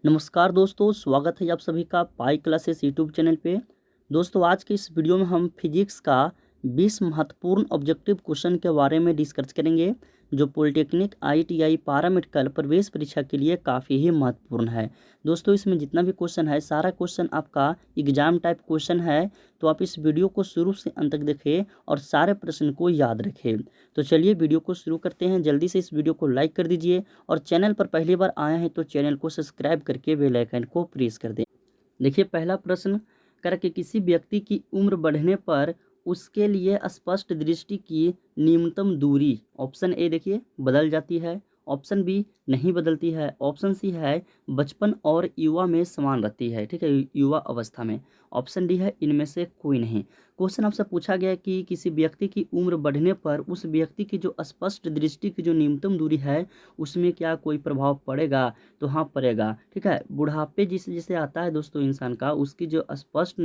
नमस्कार दोस्तों, स्वागत है आप सभी का पाई क्लासेस यूट्यूब चैनल पे। दोस्तों, आज के इस वीडियो में हम फिजिक्स का 20 महत्वपूर्ण ऑब्जेक्टिव क्वेश्चन के बारे में डिस्कस करेंगे, जो पॉलिटेक्निक आईटीआई पैरामेडिकल प्रवेश परीक्षा के लिए काफ़ी ही महत्वपूर्ण है। दोस्तों, इसमें जितना भी क्वेश्चन है, सारा क्वेश्चन आपका एग्जाम टाइप क्वेश्चन है, तो आप इस वीडियो को शुरू से अंत तक देखें और सारे प्रश्न को याद रखें। तो चलिए वीडियो को शुरू करते हैं। जल्दी से इस वीडियो को लाइक कर दीजिए और चैनल पर पहली बार आए हैं तो चैनल को सब्सक्राइब करके बेल आइकन को प्रेस कर दें। देखिए, पहला प्रश्न कर कि किसी व्यक्ति की उम्र बढ़ने पर उसके लिए स्पष्ट दृष्टि की न्यूनतम दूरी ऑप्शन ए देखिए बदल जाती है, ऑप्शन बी नहीं बदलती है, ऑप्शन सी है बचपन और युवा में समान रहती है, ठीक है, युवा अवस्था में, ऑप्शन डी है इनमें से कोई नहीं। क्वेश्चन आपसे पूछा गया कि किसी व्यक्ति की उम्र बढ़ने पर उस व्यक्ति की जो स्पष्ट दृष्टि की जो न्यूनतम दूरी है उसमें क्या कोई प्रभाव पड़ेगा, तो हाँ पड़ेगा, ठीक है। बुढ़ापे जिसे जिसे आता है दोस्तों इंसान का, उसकी जो स्पष्ट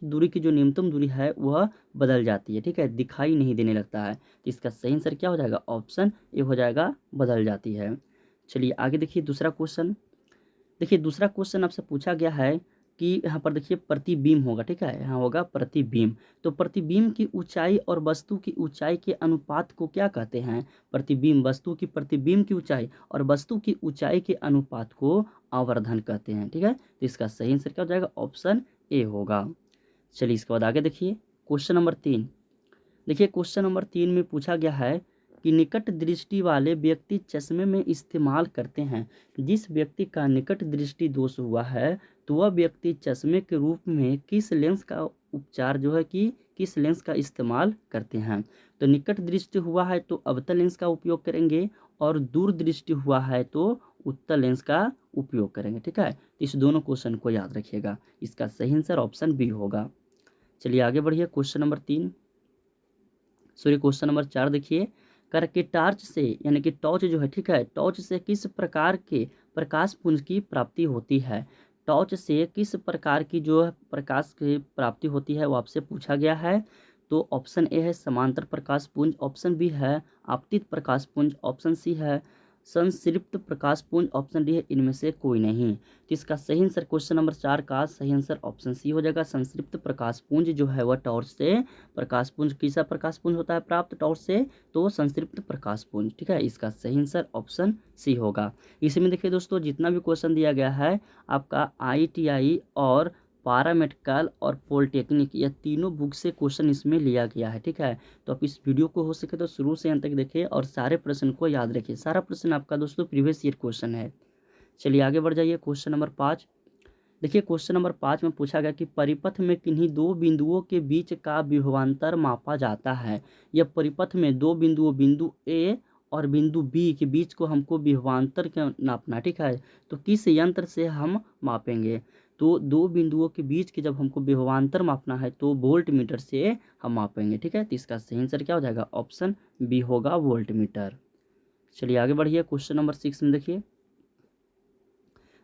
दूरी की जो न्यूनतम दूरी है वह बदल जाती है, ठीक है, दिखाई नहीं देने लगता है। तो इसका सही आंसर क्या हो जाएगा, ऑप्शन ए हो जाएगा, बदल जाती है। चलिए आगे देखिए दूसरा क्वेश्चन। देखिए दूसरा क्वेश्चन आपसे पूछा गया है कि यहाँ पर देखिए प्रतिबिंब होगा, ठीक है, यहाँ होगा प्रतिबिंब। तो प्रतिबिंब की ऊंचाई और वस्तु की ऊंचाई के अनुपात को क्या कहते हैं। प्रतिबिंब प्रतिबिंब की ऊंचाई और वस्तु की ऊंचाई के अनुपात को आवर्धन कहते हैं, ठीक है। तो इसका सही आंसर क्या हो जाएगा, ऑप्शन ए होगा। चलिए इसके बाद आगे देखिए क्वेश्चन नंबर 3। देखिए क्वेश्चन नंबर 3 में पूछा गया है कि निकट दृष्टि वाले व्यक्ति चश्मे में इस्तेमाल करते हैं। जिस व्यक्ति का निकट दृष्टि दोष हुआ है तो वह व्यक्ति चश्मे के रूप में किस लेंस का उपचार जो है कि किस लेंस का इस्तेमाल करते हैं। तो निकट दृष्टि हुआ है तो अवतल लेंस का उपयोग करेंगे और दूर दृष्टि हुआ है तो उत्तल लेंस का उपयोग करेंगे, ठीक है। तो इस दोनों क्वेश्चन को याद रखिएगा। इसका सही आंसर ऑप्शन बी होगा। चलिए आगे बढ़िए क्वेश्चन नंबर 4 देखिए। कर के टार्च से यानी कि टॉर्च जो है, ठीक है, टॉर्च से किस प्रकार के प्रकाश पुंज की प्राप्ति होती है। टॉर्च से किस प्रकार की जो है प्रकाश की प्राप्ति होती है वो आपसे पूछा गया है। तो ऑप्शन ए है समांतर प्रकाश पुंज, ऑप्शन बी है आपतित प्रकाश पुंज, ऑप्शन सी है संतृप्त प्रकाश पुंज, ऑप्शन डी है इनमें से कोई नहीं। तो इसका सही आंसर क्वेश्चन नंबर 4 का सही आंसर ऑप्शन सी हो जाएगा। संतृप्त प्रकाश पुंज जो है वह टॉर्च से प्रकाश पुंज, किसा प्रकाश पुंज होता है प्राप्त टॉर्च से, तो संतृप्त प्रकाश पुंज, ठीक है। इसका सही आंसर ऑप्शन सी होगा। इसमें देखिए दोस्तों जितना भी क्वेश्चन दिया गया है आपका आईटीआई और पैरामेडिकल और पॉलिटेक्निक यह तीनों बुक से क्वेश्चन इसमें लिया गया है, ठीक है। तो आप इस वीडियो को हो सके तो शुरू से अंत तक देखें और सारे प्रश्न को याद रखें। सारा प्रश्न आपका दोस्तों प्रीवियस ईयर क्वेश्चन है। चलिए आगे बढ़ जाइए क्वेश्चन नंबर 5। देखिए क्वेश्चन नंबर 5 में पूछा गया कि परिपथ में किन्हीं दो बिंदुओं के बीच का विभवांतर मापा जाता है। यह परिपथ में दो बिंदुओं, बिंदु ए और बिंदु बी के बीच को हमको विभवांतर का नापना, ठीक है। तो किस यंत्र से हम मापेंगे। तो दो बिंदुओं के बीच के जब हमको विभवांतर मापना है तो वोल्ट मीटर से हम मापेंगे, ठीक है। तो इसका सही आंसर क्या हो जाएगा, ऑप्शन बी होगा, वोल्ट मीटर। चलिए आगे बढ़िए क्वेश्चन नंबर 6 में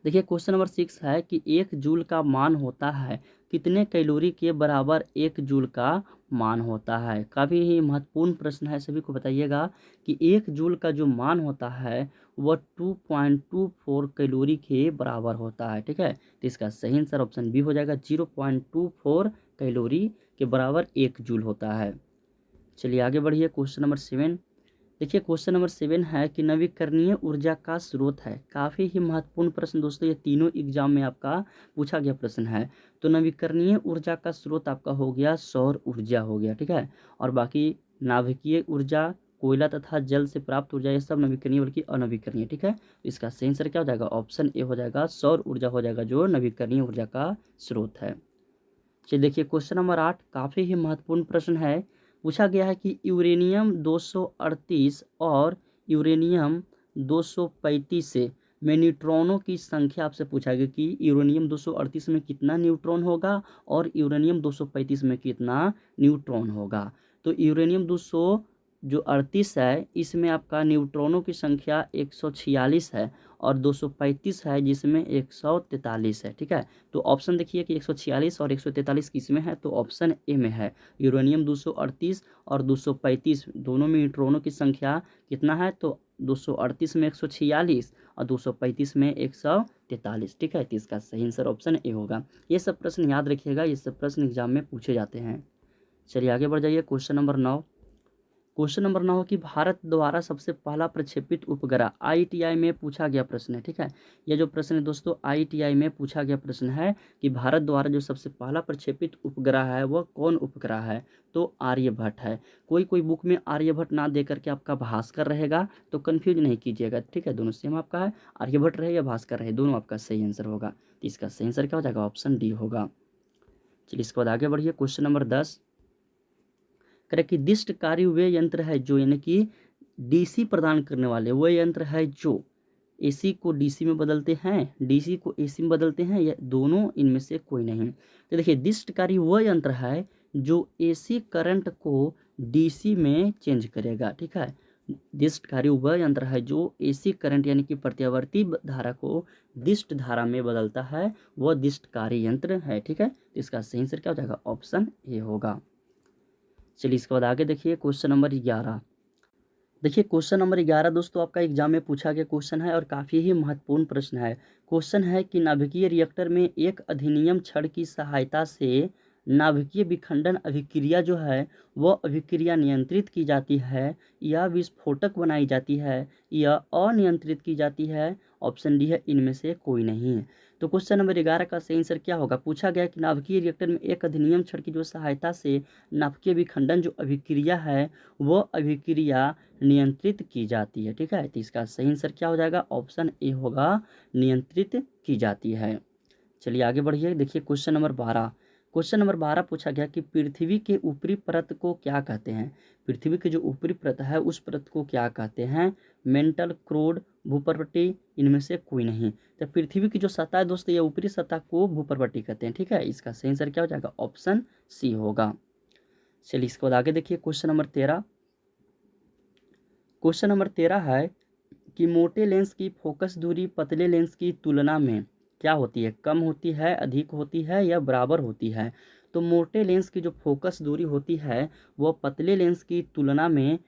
देखिए क्वेश्चन नंबर 6 है कि एक जूल का मान होता है कितने कैलोरी के बराबर एक जूल का मान होता है। काफ़ी ही महत्वपूर्ण प्रश्न है, सभी को बताइएगा कि एक जूल का जो मान होता है वह 2.24 कैलोरी के बराबर होता है, ठीक है। तो इसका सही आंसर ऑप्शन बी हो जाएगा, 0.24 कैलोरी के बराबर एक जूल होता है। चलिए आगे बढ़िए क्वेश्चन नंबर 7। देखिए क्वेश्चन नंबर 7 है कि नवीकरणीय ऊर्जा का स्रोत है। काफ़ी ही महत्वपूर्ण प्रश्न दोस्तों, ये तीनों एग्जाम में आपका पूछा गया प्रश्न है। तो नवीकरणीय ऊर्जा का स्रोत आपका हो गया सौर ऊर्जा हो गया, ठीक है। और बाकी नाभिकीय ऊर्जा, कोयला तथा जल से प्राप्त ऊर्जा, ये सब नवीकरणीय बल्कि अनवीकरणीय, ठीक है। इसका सही आंसर क्या हो जाएगा, ऑप्शन ए हो जाएगा, सौर ऊर्जा हो जाएगा जो नवीकरणीय ऊर्जा का स्रोत है। चलिए देखिए क्वेश्चन नंबर 8 काफ़ी ही महत्वपूर्ण प्रश्न है। पूछा गया है कि यूरेनियम 238 और यूरेनियम 235 में न्यूट्रॉनों की संख्या आपसे पूछा गया कि यूरेनियम 238 में कितना न्यूट्रॉन होगा और यूरेनियम 235 में कितना न्यूट्रॉन होगा। तो यूरेनियम जो 38 है इसमें आपका न्यूट्रॉनों की संख्या 146 है और 235 है जिसमें 143 है। ठीक है, तो ऑप्शन देखिए कि 146 और 143 किस में है, तो ऑप्शन ए में है। यूरेनियम 238 और 235 दोनों में न्यूट्रॉनों की संख्या कितना है, तो 238 में 146 और 235 में 143। ठीक है, तो इसका सही आंसर ऑप्शन ए होगा। ये सब प्रश्न याद रखिएगा, ये सब प्रश्न एग्जाम में पूछे जाते हैं। चलिए आगे बढ़ जाइए। Question number 9। क्वेश्चन नंबर 9 कि भारत द्वारा सबसे पहला प्रक्षेपित उपग्रह, आईटीआई में पूछा गया प्रश्न है। ठीक है, यह जो प्रश्न है दोस्तों आईटीआई में पूछा गया प्रश्न है कि भारत द्वारा जो सबसे पहला प्रक्षेपित उपग्रह है वह कौन उपग्रह है, तो आर्यभट्ट है। कोई कोई बुक में आर्यभट्ट ना दे करके आपका भास्कर रहेगा, तो कन्फ्यूज नहीं कीजिएगा। ठीक है, दोनों सेम आपका है, आर्यभट्ट रहे या भास्कर रहे, दोनों आपका सही आंसर होगा। तो इसका सही आंसर क्या हो जाएगा, ऑप्शन डी होगा। चलिए इसके बाद आगे बढ़िए। क्वेश्चन नंबर 10 करें कि दिष्टकारी वे यंत्र है जो, यानी कि डीसी प्रदान करने वाले वो यंत्र है जो एसी को डीसी में बदलते हैं, डीसी को एसी में बदलते हैं, या दोनों इनमें से कोई नहीं। तो देखिए दिष्टकारी वह यंत्र है जो एसी करंट को डीसी में चेंज करेगा। ठीक है, दिष्टकारी वह यंत्र है जो एसी करंट यानी कि प्रत्यावर्ती धारा को दिष्ट धारा में बदलता है, वह दिष्टकारी यंत्र है। ठीक है, तो इसका सही आंसर क्या हो जाएगा, ऑप्शन ए होगा। चलिए इसके बाद आगे देखिए। Question number 11। देखिए क्वेश्चन नंबर 11 दोस्तों आपका एग्जाम में पूछा गया क्वेश्चन है और काफ़ी ही महत्वपूर्ण प्रश्न है। क्वेश्चन है कि नाभिकीय रिएक्टर में एक अधिनियम छड़ की सहायता से नाभिकीय विखंडन अभिक्रिया जो है वह अभिक्रिया नियंत्रित की जाती है या विस्फोटक बनाई जाती है या अनियंत्रित की जाती है। ऑप्शन डी है इनमें से कोई नहीं। तो क्वेश्चन नंबर 11 का सही आंसर क्या होगा, पूछा गया कि नाभिकीय रिएक्टर में एक अधिनियम छड़ की जो सहायता से नाभिकीय विखंडन जो अभिक्रिया है वह अभिक्रिया नियंत्रित की जाती है। ठीक है, तो इसका सही आंसर क्या हो जाएगा, ऑप्शन ए होगा, नियंत्रित की जाती है। चलिए आगे बढ़िए। देखिए क्वेश्चन नंबर 12। क्वेश्चन नंबर 12 पूछा गया कि पृथ्वी के ऊपरी परत को क्या कहते हैं। पृथ्वी की जो ऊपरी परत है उस परत को क्या कहते हैं, मेंटल, क्रोड, भूपर्वती, इनमें से कोई नहीं। तो पृथ्वी की जो सतह है दोस्तों, ये ऊपरी सतह को भूपर्वती कहते हैं। ठीक है, इसका सही आंसर क्या हो जाएगा, ऑप्शन सी होगा। चलिए इसके बाद आगे देखिए। Question number 13। क्वेश्चन नंबर 13 है कि मोटे लेंस की फोकस दूरी पतले लेंस की तुलना में क्या होती है, कम होती है, अधिक होती है या बराबर होती है। तो मोटे लेंस की जो फोकस दूरी होती है वह पतले लेंस की तुलना में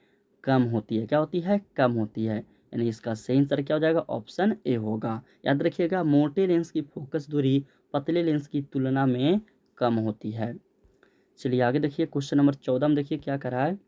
कम होती है। क्या होती है, कम होती है, यानी इसका सही आंसर क्या हो जाएगा, ऑप्शन ए होगा। याद रखिएगा मोटे लेंस की फोकस दूरी पतले लेंस की तुलना में कम होती है। चलिए आगे देखिए। क्वेश्चन नंबर 14 में देखिए क्या करा है,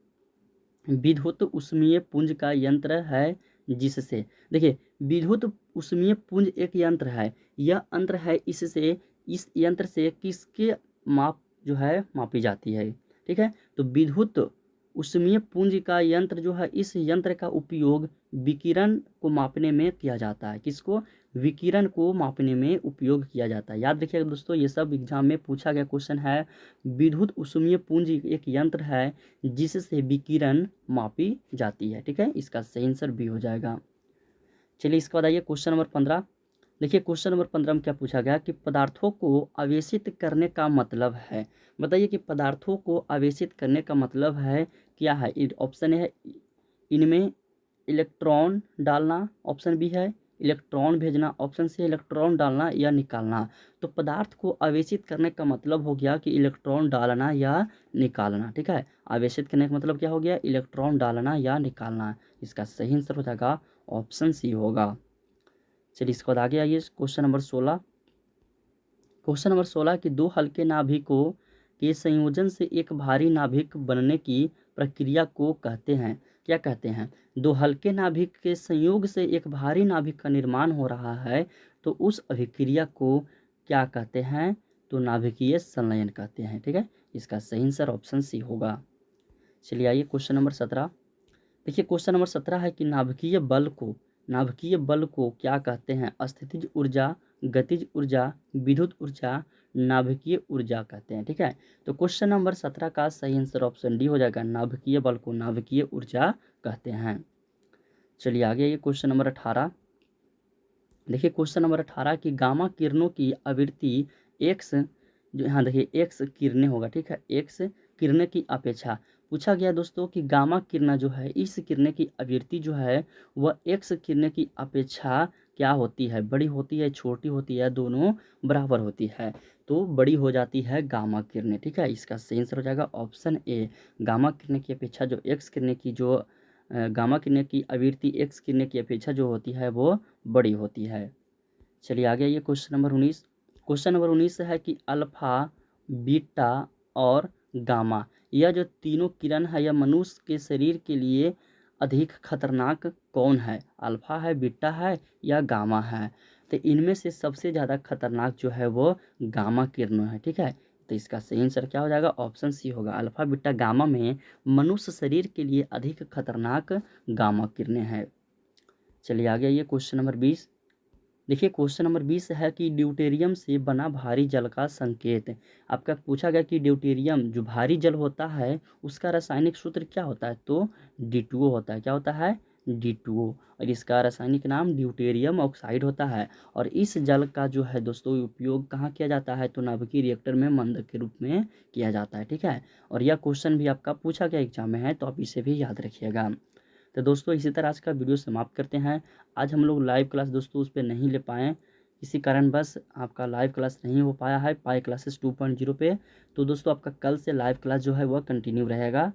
विद्युत ऊष्मीय पुंज का यंत्र है जिससे, देखिए विद्युत ऊष्मीय पुंज एक यंत्र है, यह यंत्र है इससे, इस यंत्र से किसके माप जो है मापी जाती है। ठीक है, तो विद्युत ऊष्मीय पुंज का यंत्र जो है, इस यंत्र का उपयोग विकिरण को मापने में किया जाता है। किसको, विकिरण को मापने में उपयोग किया जाता है। याद रखिएगा दोस्तों, ये सब एग्जाम में पूछा गया क्वेश्चन है। विद्युत ऊष्मीय पुंज एक यंत्र है जिससे विकिरण मापी जाती है। ठीक है, इसका सही आंसर बी हो जाएगा। चलिए इसके बाद आइए क्वेश्चन नंबर 15। देखिए क्वेश्चन नंबर 15 में क्या पूछा गया कि पदार्थों को आवेशित करने का मतलब है। बताइए कि पदार्थों को आवेशित करने का मतलब है क्या है। ऑप्शन है इनमें इलेक्ट्रॉन डालना, ऑप्शन बी है इलेक्ट्रॉन भेजना, ऑप्शन सी इलेक्ट्रॉन डालना या निकालना। तो पदार्थ को आवेशित करने का मतलब हो गया कि इलेक्ट्रॉन डालना या निकालना। ठीक है, आवेशित करने का मतलब क्या हो गया, इलेक्ट्रॉन डालना या निकालना। इसका सही आंसर हो जाएगा ऑप्शन सी होगा। चलिए इसके बाद आगे आइए। Question number 16। क्वेश्चन नंबर 16 कि दो हल्के नाभिकों के संयोजन से एक भारी नाभिक बनने की प्रक्रिया को कहते हैं, क्या कहते हैं। दो हल्के नाभिक के संयोग से एक भारी नाभिक का निर्माण हो रहा है, तो उस अभिक्रिया को क्या कहते हैं, तो नाभिकीय संलयन कहते हैं। ठीक है, इसका सही आंसर ऑप्शन सी होगा। चलिए आइए क्वेश्चन नंबर 17। देखिए क्वेश्चन नंबर 17 है कि नाभिकीय बल को क्या कहते हैं। स्थितिज ऊर्जा, गतिज ऊर्जा, विद्युत ऊर्जा, नाभिकीय ऊर्जा कहते हैं। ठीक है, तो क्वेश्चन नंबर 17 का सही आंसर ऑप्शन डी हो जाएगा, नाभिकीय बल को नाभिकीय ऊर्जा कहते हैं। चलिए आगे ये क्वेश्चन नंबर 18। देखिए क्वेश्चन नंबर 18 की गामा किरणों की आवृत्ति एक्स, जो यहाँ देखिए एक्स किरणें होगा। ठीक है, एक्स किरणें की अपेक्षा पूछा गया दोस्तों कि गामा किरणें जो है, इस किरणें की आवृत्ति जो है वह एक्स किरणें की अपेक्षा क्या होती है, बड़ी होती है, छोटी होती है, दोनों बराबर होती है। तो बड़ी हो जाती है गामा किरणें, ठीक है। इसका सही आंसर हो जाएगा ऑप्शन ए। गामा किरणें की अपेक्षा जो एक्स किरणें की जो गामा किरणें की आवृत्ति एक्स किरणें की अपेक्षा जो होती है वो बड़ी होती है। चलिए आगे ये क्वेश्चन नंबर 19। क्वेश्चन नंबर 19 है कि अल्फा, बीटा और गामा, यह जो तीनों किरण है यह मनुष्य के शरीर के लिए अधिक खतरनाक कौन है? अल्फा है, बीटा है या गामा है? तो इनमें से सबसे ज़्यादा खतरनाक जो है वो गामा किरण है, ठीक है। तो इसका सही आंसर क्या हो जाएगा? ऑप्शन सी होगा। अल्फा, बीटा, गामा में मनुष्य शरीर के लिए अधिक खतरनाक गामा किरणें हैं। चलिए आगे ये क्वेश्चन नंबर 20। देखिए क्वेश्चन नंबर 20 है कि ड्यूटेरियम से बना भारी जल का संकेत। आपका पूछा गया कि ड्यूटेरियम जो भारी जल होता है उसका रासायनिक सूत्र क्या होता है? तो D2O होता है। क्या होता है? D2O। और इसका रासायनिक नाम ड्यूटेरियम ऑक्साइड होता है। और इस जल का जो है दोस्तों उपयोग कहाँ किया जाता है? तो नाभिकीय रिएक्टर में मंद के रूप में किया जाता है, ठीक है। और यह क्वेश्चन भी आपका पूछा गया एग्जाम में है, तो आप इसे भी याद रखिएगा। तो दोस्तों इसी तरह आज का वीडियो समाप्त करते हैं। आज हम लोग लाइव क्लास दोस्तों उस पर नहीं ले पाएँ, इसी कारण बस आपका लाइव क्लास नहीं हो पाया है पाई क्लासेस 2.0 पे। तो दोस्तों आपका कल से लाइव क्लास जो है वह कंटिन्यू रहेगा।